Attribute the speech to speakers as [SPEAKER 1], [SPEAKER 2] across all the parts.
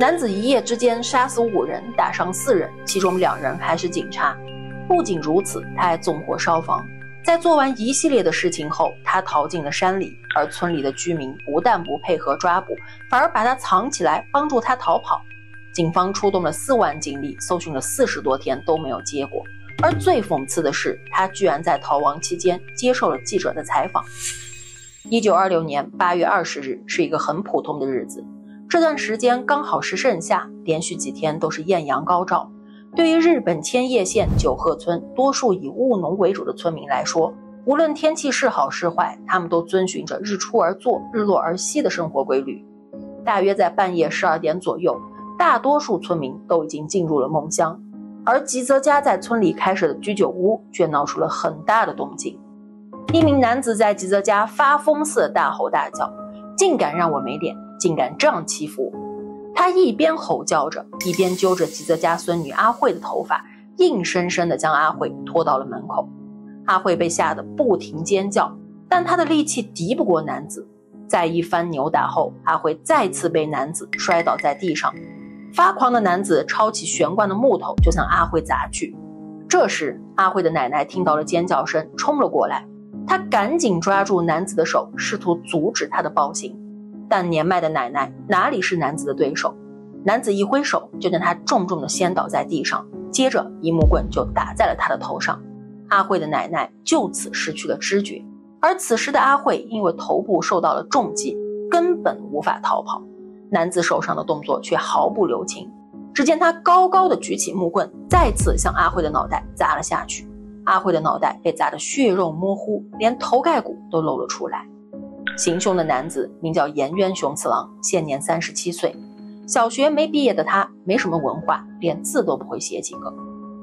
[SPEAKER 1] 男子一夜之间杀死5人，打伤4人，其中2人还是警察。不仅如此，他还纵火烧房。在做完一系列的事情后，他逃进了山里，而村里的居民不但不配合抓捕，反而把他藏起来，帮助他逃跑。警方出动了4万警力，搜寻了40多天都没有结果。而最讽刺的是，他居然在逃亡期间接受了记者的采访。1926年8月20日是一个很普通的日子，这段时间刚好是盛夏，连续几天都是艳阳高照。对于日本千叶县九鹤村多数以务农为主的村民来说，无论天气是好是坏，他们都遵循着日出而作，日落而息的生活规律。大约在半夜12点左右，大多数村民都已经进入了梦乡，而吉泽家在村里开设的居酒屋却闹出了很大的动静。一名男子在吉泽家发疯似的大吼大叫，竟敢让我没脸，竟敢这样欺负我。他一边吼叫着，一边揪着吉泽家孙女阿慧的头发，硬生生地将阿慧拖到了门口。阿慧被吓得不停尖叫，但她的力气敌不过男子。在一番扭打后，阿慧再次被男子摔倒在地上。发狂的男子抄起悬挂的木头就向阿慧砸去。这时，阿慧的奶奶听到了尖叫声，冲了过来。她赶紧抓住男子的手，试图阻止他的暴行。但年迈的奶奶哪里是男子的对手？男子一挥手就将他重重地掀倒在地上，接着一木棍就打在了他的头上。阿慧的奶奶就此失去了知觉，而此时的阿慧因为头部受到了重击，根本无法逃跑。男子手上的动作却毫不留情，只见他高高的举起木棍，再次向阿慧的脑袋砸了下去。阿慧的脑袋被砸得血肉模糊，连头盖骨都露了出来。行凶的男子名叫岩渊雄次郎，现年37岁。小学没毕业的他没什么文化，连字都不会写几个。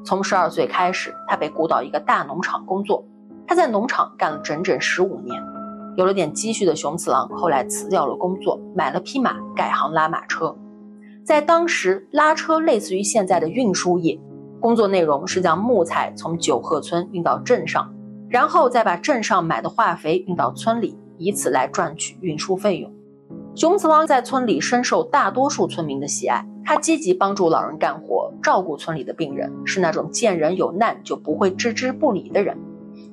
[SPEAKER 1] 从12岁开始，他被雇到一个大农场工作。他在农场干了整整15年。有了点积蓄的雄次郎后来辞掉了工作，买了匹马，改行拉马车。在当时，拉车类似于现在的运输业，工作内容是将木材从九鹤村运到镇上，然后再把镇上买的化肥运到村里，以此来赚取运输费用。雄次郎在村里深受大多数村民的喜爱，他积极帮助老人干活，照顾村里的病人，是那种见人有难就不会置之不理的人。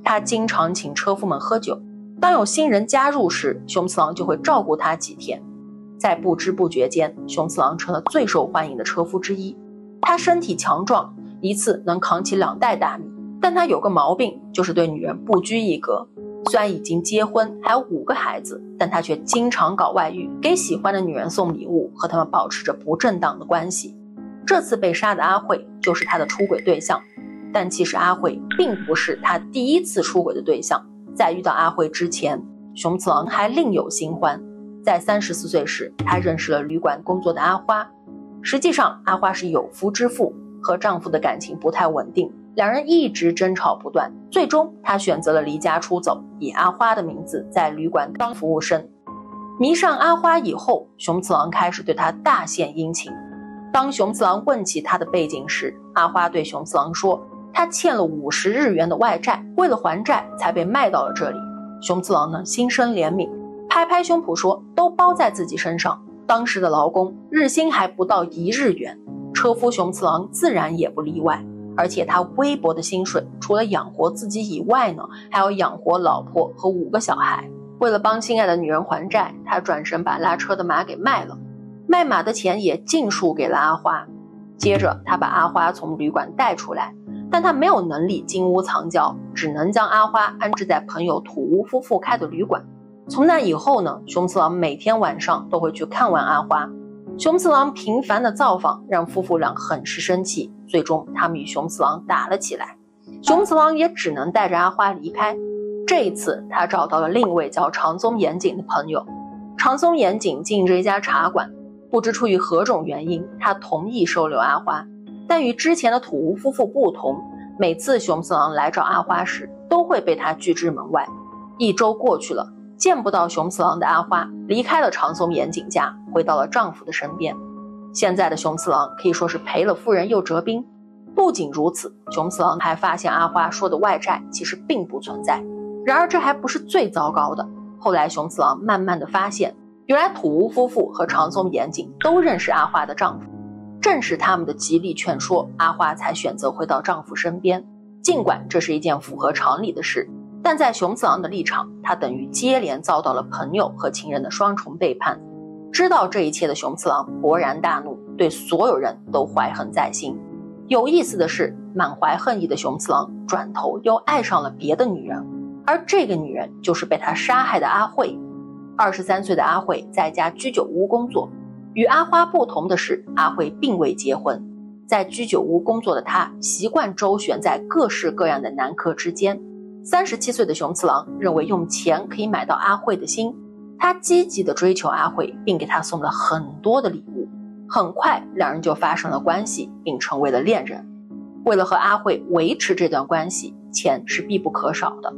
[SPEAKER 1] 他经常请车夫们喝酒，当有新人加入时，雄次郎就会照顾他几天。在不知不觉间，雄次郎成了最受欢迎的车夫之一。他身体强壮，一次能扛起2袋大米，但他有个毛病，就是对女人不拘一格。虽然已经结婚，还有5个孩子，但他却经常搞外遇，给喜欢的女人送礼物，和他们保持着不正当的关系。这次被杀的阿慧就是他的出轨对象，但其实阿慧并不是他第一次出轨的对象。在遇到阿慧之前，雄次郎还另有新欢。在34岁时，他认识了旅馆工作的阿花。实际上，阿花是有夫之妇，和丈夫的感情不太稳定，两人一直争吵不断。最终，她选择了离家出走，以阿花的名字在旅馆当服务生。迷上阿花以后，雄次郎开始对她大献殷勤。当雄次郎问起她的背景时，阿花对雄次郎说，她欠了50日元的外债，为了还债才被卖到了这里。雄次郎呢，心生怜悯，拍拍胸脯说，都包在自己身上。当时的劳工日薪还不到1日元，车夫雄次郎自然也不例外。而且他微薄的薪水，除了养活自己以外呢，还要养活老婆和5个小孩。为了帮心爱的女人还债，他转身把拉车的马给卖了，卖马的钱也尽数给了阿花。接着他把阿花从旅馆带出来，但他没有能力金屋藏娇，只能将阿花安置在朋友土屋夫妇开的旅馆。从那以后呢，雄次郎每天晚上都会去看望阿花。雄次郎频繁的造访让夫妇俩很是生气，最终他们与雄次郎打了起来。雄次郎也只能带着阿花离开。这一次他找到了另一位叫长宗严景的朋友。长宗严景经营着一家茶馆，不知出于何种原因，他同意收留阿花。但与之前的土屋夫妇不同，每次雄次郎来找阿花时都会被他拒之门外。1周过去了，见不到雄次郎的阿花离开了长宗严景家，回到了丈夫的身边。现在的雄次郎可以说是赔了夫人又折兵。不仅如此，雄次郎还发现阿花说的外债其实并不存在。然而这还不是最糟糕的，后来雄次郎慢慢的发现，原来土屋夫妇和长松严景都认识阿花的丈夫，正是他们的极力劝说，阿花才选择回到丈夫身边。尽管这是一件符合常理的事，但在熊次郎的立场，他等于接连遭到了朋友和情人的双重背叛。知道这一切的熊次郎勃然大怒，对所有人都怀恨在心。有意思的是，满怀恨意的熊次郎转头又爱上了别的女人，而这个女人就是被他杀害的阿惠。23岁的阿惠在家居酒屋工作，与阿花不同的是，阿惠并未结婚。在居酒屋工作的她习惯周旋在各式各样的男客之间。37岁的熊次郎认为用钱可以买到阿惠的心，他积极地追求阿惠，并给她送了很多的礼物。很快两人就发生了关系，并成为了恋人。为了和阿惠维持这段关系，钱是必不可少的。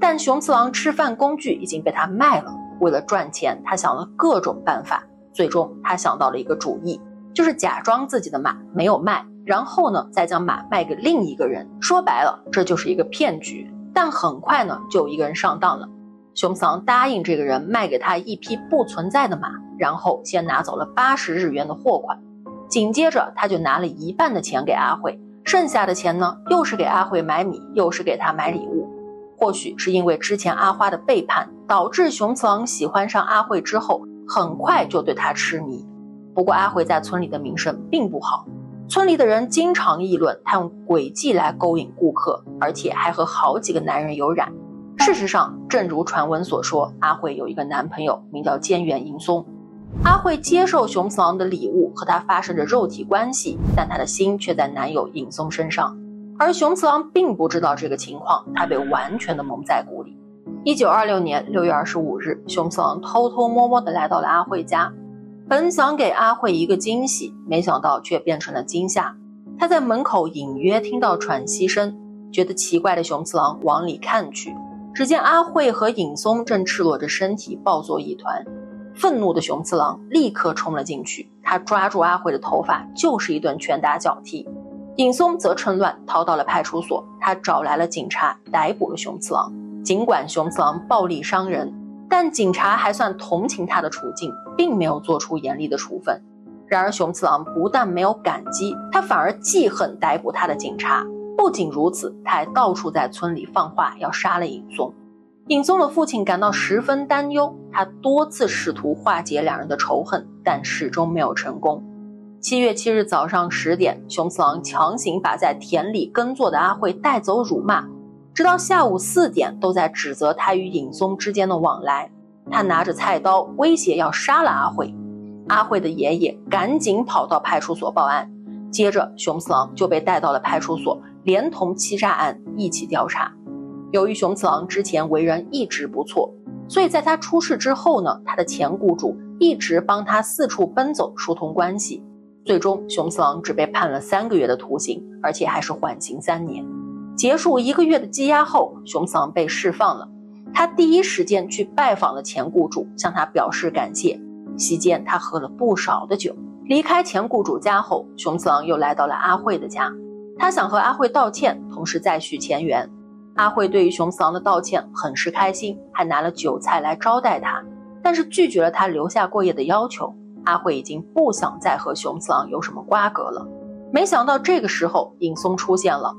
[SPEAKER 1] 但熊次郎吃饭工具已经被他卖了，为了赚钱，他想了各种办法，最终他想到了一个主意，就是假装自己的马没有卖，然后呢再将马卖给另一个人。说白了，这就是一个骗局。但很快呢就有一个人上当了，熊次郎答应这个人卖给他一匹不存在的马，然后先拿走了80日元的货款，紧接着他就拿了一半的钱给阿惠，剩下的钱呢又是给阿惠买米，又是给他买礼物。或许是因为之前阿花的背叛，导致熊次郎喜欢上阿惠之后很快就对他痴迷。不过阿惠在村里的名声并不好，村里的人经常议论他用诡计来勾引顾客，而且还和好几个男人有染。事实上，正如传闻所说，阿惠有一个男朋友名叫菅原银松。阿惠接受熊次郎的礼物，和他发生着肉体关系，但他的心却在男友银松身上。而熊次郎并不知道这个情况，他被完全的蒙在鼓里。1926年6月25日，熊次郎偷偷摸摸地来到了阿惠家，本想给阿惠一个惊喜，没想到却变成了惊吓。他在门口隐约听到喘息声，觉得奇怪的熊次郎往里看去，只见阿惠和尹松正赤裸着身体抱作一团。愤怒的熊次郎立刻冲了进去，他抓住阿惠的头发就是一顿拳打脚踢。尹松则趁乱逃到了派出所，他找来了警察，逮捕了熊次郎。尽管熊次郎暴力伤人，但警察还算同情他的处境，并没有做出严厉的处分。然而熊次郎不但没有感激，他反而记恨逮捕他的警察。不仅如此，他还到处在村里放话要杀了尹松。尹松的父亲感到十分担忧，他多次试图化解两人的仇恨，但始终没有成功。7月7日早上10点，熊次郎强行把在田里耕作的阿惠带走辱骂，直到下午4点都在指责他与尹松之间的往来。他拿着菜刀威胁要杀了阿惠。阿惠的爷爷赶紧跑到派出所报案，接着熊次郎就被带到了派出所，连同欺诈案一起调查。由于熊次郎之前为人一直不错，所以在他出事之后呢，他的前雇主一直帮他四处奔走疏通关系。最终熊次郎只被判了3个月的徒刑，而且还是缓刑3年。结束1个月的羁押后，熊次郎被释放了。他第一时间去拜访了前雇主，向他表示感谢。席间他喝了不少的酒。离开前雇主家后，熊次郎又来到了阿惠的家，他想和阿惠道歉，同时再续前缘。阿惠对于熊次郎的道歉很是开心，还拿了酒菜来招待他，但是拒绝了他留下过夜的要求。阿惠已经不想再和熊次郎有什么瓜葛了。没想到这个时候尹松出现了。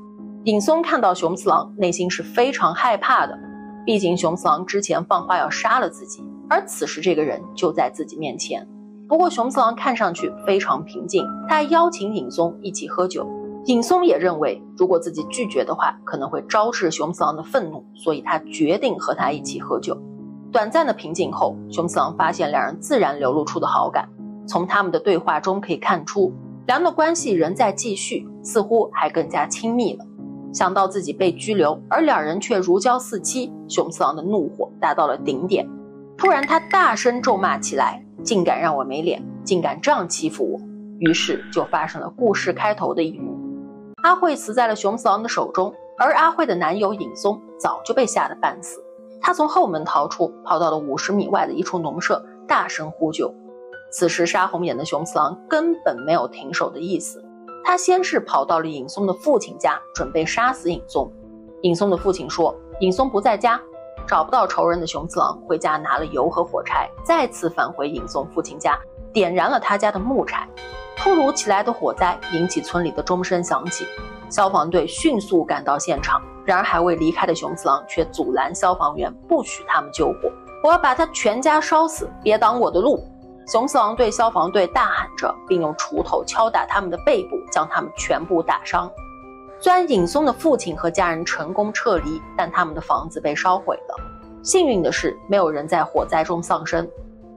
[SPEAKER 1] 尹松看到熊次郎，内心是非常害怕的，毕竟熊次郎之前放话要杀了自己，而此时这个人就在自己面前。不过熊次郎看上去非常平静，他还邀请尹松一起喝酒。尹松也认为如果自己拒绝的话，可能会招致熊次郎的愤怒，所以他决定和他一起喝酒。短暂的平静后，熊次郎发现两人自然流露出的好感。从他们的对话中可以看出，两人的关系仍在继续，似乎还更加亲密了。想到自己被拘留，而两人却如胶似漆，熊次郎的怒火达到了顶点。突然他大声咒骂起来，竟敢让我没脸，竟敢这样欺负我。于是就发生了故事开头的一幕。阿惠死在了熊次郎的手中，而阿惠的男友尹松早就被吓得半死。他从后门逃出，跑到了50米外的一处农舍，大声呼救。此时杀红眼的熊次郎根本没有停手的意思，他先是跑到了尹松的父亲家，准备杀死尹松。尹松的父亲说，尹松不在家，找不到仇人的熊次郎回家拿了油和火柴，再次返回尹松父亲家，点燃了他家的木柴。突如其来的火灾引起村里的钟声响起，消防队迅速赶到现场，然而还未离开的熊次郎却阻拦消防员，不许他们救火。我要把他全家烧死，别挡我的路！熊次郎对消防队大喊着，并用锄头敲打他们的背部，将他们全部打伤。虽然尹松的父亲和家人成功撤离，但他们的房子被烧毁了。幸运的是，没有人在火灾中丧生。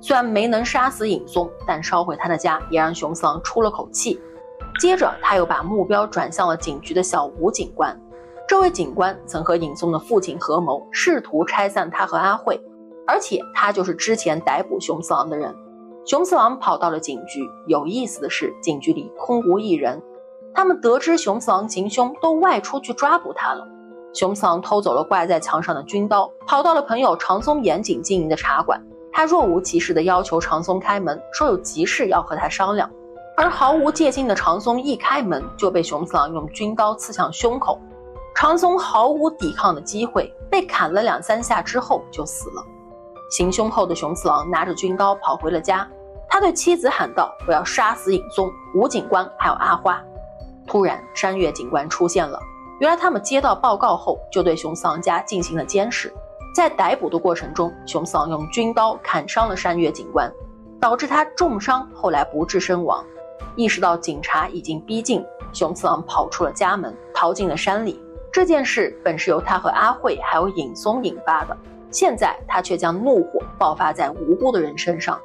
[SPEAKER 1] 虽然没能杀死尹松，但烧毁他的家也让熊次郎出了口气。接着他又把目标转向了警局的小吴警官。这位警官曾和尹松的父亲合谋，试图拆散他和阿慧，而且他就是之前逮捕熊次郎的人。熊次郎跑到了警局，有意思的是，警局里空无一人。他们得知熊次郎行凶，都外出去抓捕他了。熊次郎偷走了挂在墙上的军刀，跑到了朋友长松严谨经营的茶馆。他若无其事地要求长松开门，说有急事要和他商量。而毫无戒心的长松一开门，就被熊次郎用军刀刺向胸口。长松毫无抵抗的机会，被砍了2-3下之后就死了。行凶后的熊次郎拿着军刀跑回了家，他对妻子喊道：“我要杀死尹松、吴警官还有阿花。”突然，山岳警官出现了。原来他们接到报告后，就对熊次郎家进行了监视。在逮捕的过程中，熊次郎用军刀砍伤了山岳警官，导致他重伤，后来不治身亡。意识到警察已经逼近，熊次郎跑出了家门，逃进了山里。这件事本是由他和阿慧还有尹松引发的，现在他却将怒火爆发在无辜的人身上。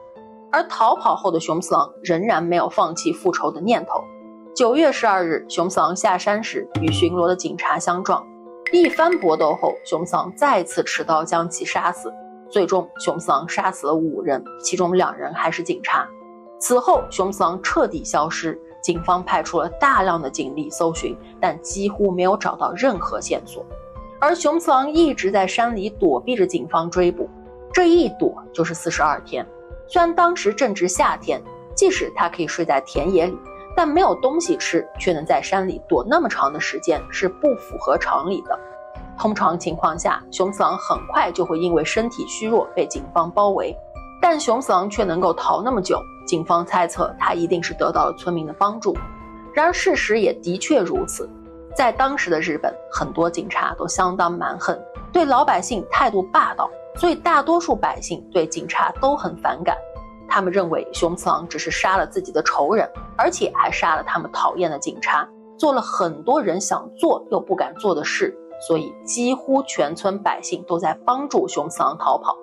[SPEAKER 1] 而逃跑后的熊次郎仍然没有放弃复仇的念头。9月12日，熊次郎下山时与巡逻的警察相撞，一番搏斗后，熊次郎再次持刀将其杀死。最终，熊次郎杀死了5人，其中2人还是警察。此后，熊次郎彻底消失，警方派出了大量的警力搜寻，但几乎没有找到任何线索。而熊次郎一直在山里躲避着警方追捕，这一躲就是42天。虽然当时正值夏天，即使他可以睡在田野里，但没有东西吃，却能在山里躲那么长的时间，是不符合常理的。通常情况下，熊次郎很快就会因为身体虚弱被警方包围，但熊次郎却能够逃那么久，警方猜测他一定是得到了村民的帮助。然而事实也的确如此，在当时的日本，很多警察都相当蛮横，对老百姓态度霸道，所以大多数百姓对警察都很反感。他们认为熊次郎只是杀了自己的仇人，而且还杀了他们讨厌的警察，做了很多人想做又不敢做的事，所以几乎全村百姓都在帮助熊次郎逃跑。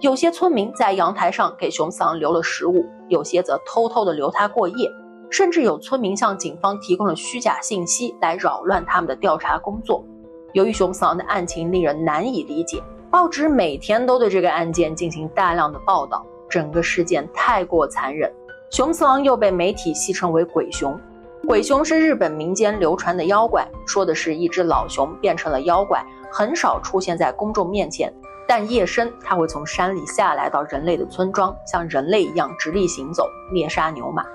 [SPEAKER 1] 有些村民在阳台上给熊次郎留了食物，有些则偷偷地留他过夜，甚至有村民向警方提供了虚假信息来扰乱他们的调查工作。由于熊次郎的案情令人难以理解，报纸每天都对这个案件进行大量的报道，整个事件太过残忍。熊次郎又被媒体戏称为鬼熊。鬼熊是日本民间流传的妖怪，说的是一只老熊变成了妖怪，很少出现在公众面前，但夜深它会从山里下来到人类的村庄，像人类一样直立行走，猎杀牛马。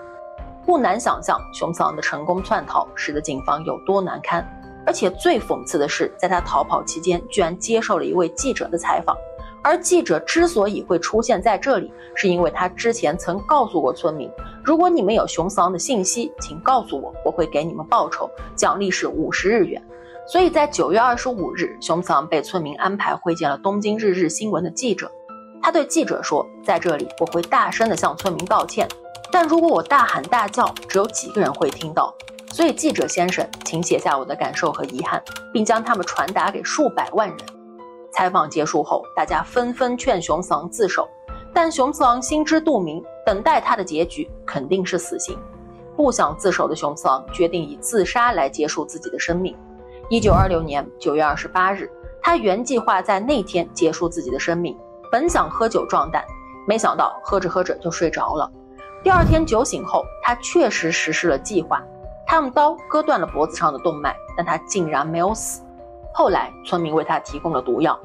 [SPEAKER 1] 不难想象熊次郎的成功窜逃使得警方有多难堪，而且最讽刺的是，在他逃跑期间居然接受了一位记者的采访，而记者之所以会出现在这里，是因为他之前曾告诉过村民，如果你们有熊次郎的信息，请告诉我，我会给你们报酬，奖励是50日元。所以在9月25日，熊次郎被村民安排会见了东京日日新闻的记者。他对记者说，在这里我会大声地向村民道歉，但如果我大喊大叫，只有几个人会听到，所以记者先生，请写下我的感受和遗憾，并将他们传达给数百万人。采访结束后，大家纷纷劝熊次郎自首，但熊次郎心知肚明，等待他的结局肯定是死刑。不想自首的熊次郎决定以自杀来结束自己的生命。1926年9月28日，他原计划在那天结束自己的生命，本想喝酒壮胆，没想到喝着喝着就睡着了。第二天酒醒后，他确实实施了计划，他用刀割断了脖子上的动脉，但他竟然没有死。后来村民为他提供了毒药。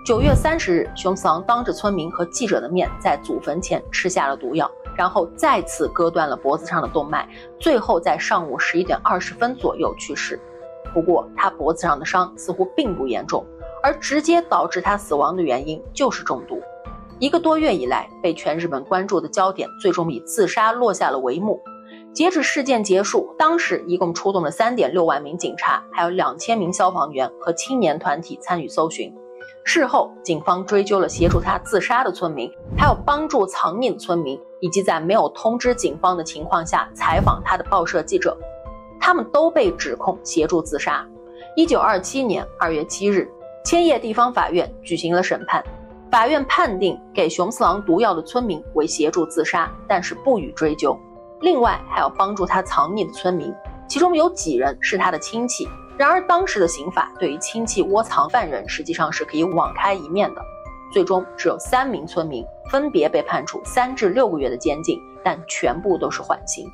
[SPEAKER 1] 9月30日，熊次郎当着村民和记者的面在祖坟前吃下了毒药，然后再次割断了脖子上的动脉，最后在上午11点20分左右去世。不过他脖子上的伤似乎并不严重，而直接导致他死亡的原因就是中毒。1个多月以来，被全日本关注的焦点最终以自杀落下了帷幕。截止事件结束，当时一共出动了 3.6 万名警察，还有2000名消防员和青年团体参与搜寻。事后，警方追究了协助他自杀的村民，还有帮助藏匿的村民，以及在没有通知警方的情况下采访他的报社记者，他们都被指控协助自杀。1927年2月7日，千叶地方法院举行了审判，法院判定给熊次郎毒药的村民为协助自杀，但是不予追究。另外还有帮助他藏匿的村民，其中有几人是他的亲戚。然而当时的刑法对于亲戚窝藏犯人实际上是可以网开一面的。最终只有3名村民分别被判处3至6个月的监禁，但全部都是缓刑。